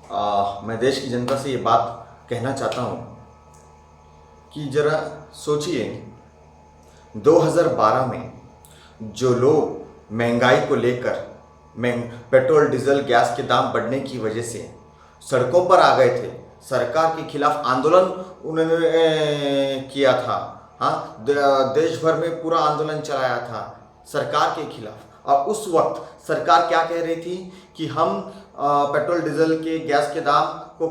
मैं देश की जनता से ये बात कहना चाहता हूँ कि ज़रा सोचिए, 2012 में जो लोग महंगाई को लेकर पेट्रोल डीजल गैस के दाम बढ़ने की वजह से सड़कों पर आ गए थे, सरकार के खिलाफ आंदोलन उन्होंने किया था। हाँ, देश भर में पूरा आंदोलन चलाया था सरकार के खिलाफ। और उस वक्त सरकार क्या कह रही थी कि हम पेट्रोल डीजल के गैस के दाम को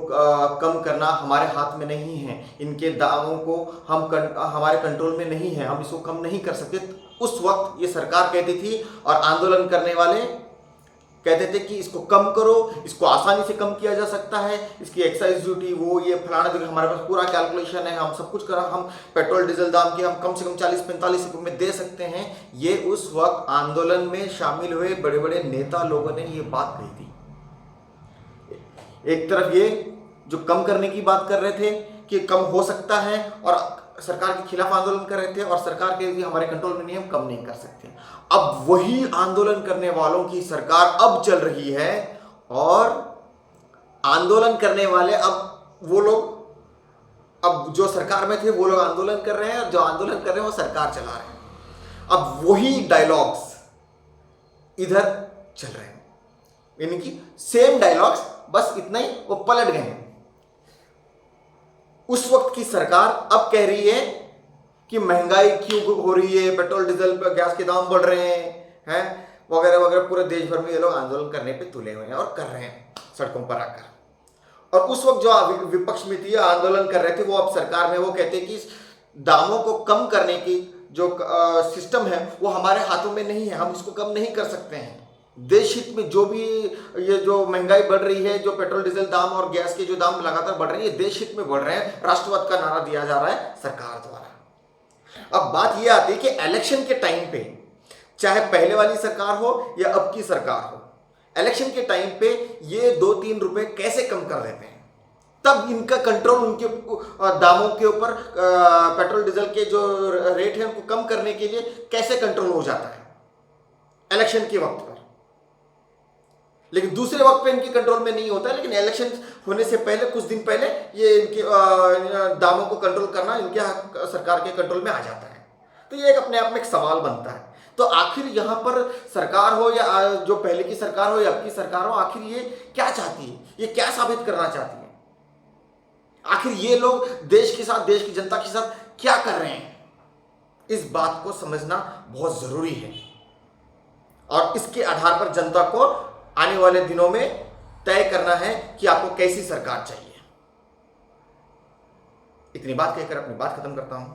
कम करना हमारे हाथ में नहीं है, इनके दामों को हमारे कंट्रोल में नहीं है, हम इसको कम नहीं कर सकते। उस वक्त ये सरकार कहती थी और आंदोलन करने वाले कहते थे कि इसको कम करो, इसको आसानी से कम किया जा सकता है, इसकी एक्साइज ड्यूटी वो ये फलाना देखो, हमारे पास पूरा कैलकुलेशन है, हम सब कुछ करा, हम पेट्रोल डीजल दाम की हम कम से कम 40-45 रुपये में दे सकते हैं। ये उस वक्त आंदोलन में शामिल हुए बड़े बड़े नेता लोगों ने ये बात कही थी। एक तरफ ये जो कम करने की बात कर रहे थे कि कम हो सकता है, और सरकार के खिलाफ आंदोलन कर रहे थे, और सरकार के लिए हमारे कंट्रोल में नहीं, हम कम नहीं कर सकते। अब वही आंदोलन करने वालों की सरकार अब चल रही है, और आंदोलन करने वाले अब वो लोग, अब जो सरकार में थे वो लोग आंदोलन कर रहे हैं, और जो आंदोलन कर रहे हैं वो सरकार चला रहे हैं। अब वही डायलॉग्स इधर चल रहे हैं, यानी कि सेम डायलॉग्स, बस इतना ही वो पलट गए हैं। उस वक्त की सरकार अब कह रही है कि महंगाई क्यों हो रही है, पेट्रोल डीजल पर गैस के दाम बढ़ रहे हैं वगैरह वगैरह। पूरे देश भर में ये लोग आंदोलन करने पे तुले हुए हैं और कर रहे हैं सड़कों पर आकर। और उस वक्त जो विपक्ष में थी, आंदोलन कर रहे थे, वो अब सरकार में वो कहते हैं कि दामों को कम करने की जो सिस्टम है वो हमारे हाथों में नहीं है, हम इसको कम नहीं कर सकते हैं। देश हित में जो भी ये जो महंगाई बढ़ रही है, जो पेट्रोल डीजल दाम और गैस के जो दाम लगातार बढ़ रहे हैं, ये देश हित में बढ़ रहे हैं, राष्ट्रवाद का नारा दिया जा रहा है सरकार द्वारा। अब बात ये आती है कि इलेक्शन के टाइम पे, चाहे पहले वाली सरकार हो या अब की सरकार हो, इलेक्शन के टाइम पे ये 2-3 रुपए कैसे कम कर देते हैं, तब इनका कंट्रोल उनके दामों के ऊपर, पेट्रोल डीजल के जो रेट है उनको कम करने के लिए कैसे कंट्रोल हो जाता है इलेक्शन के वक्त पर। लेकिन दूसरे वक्त पे इनके कंट्रोल में नहीं होता है, लेकिन इलेक्शन होने से पहले, कुछ दिन पहले, ये इनके दामों को कंट्रोल करना इनके सरकार के कंट्रोल में आ जाता है। तो ये एक अपने आप में एक सवाल बनता है। तो आखिर यहाँ पर सरकार हो या जो पहले की सरकार हो या अब की सरकार हो, आखिर ये क्या चाहती है, ये क्या साबित करना चाहती है, आखिर ये लोग देश के साथ, देश की जनता के साथ क्या कर रहे हैं, इस बात को समझना बहुत जरूरी है। और इसके आधार पर जनता को आने वाले दिनों में तय करना है कि आपको कैसी सरकार चाहिए। इतनी बात कहकर अपनी बात खत्म करता हूं।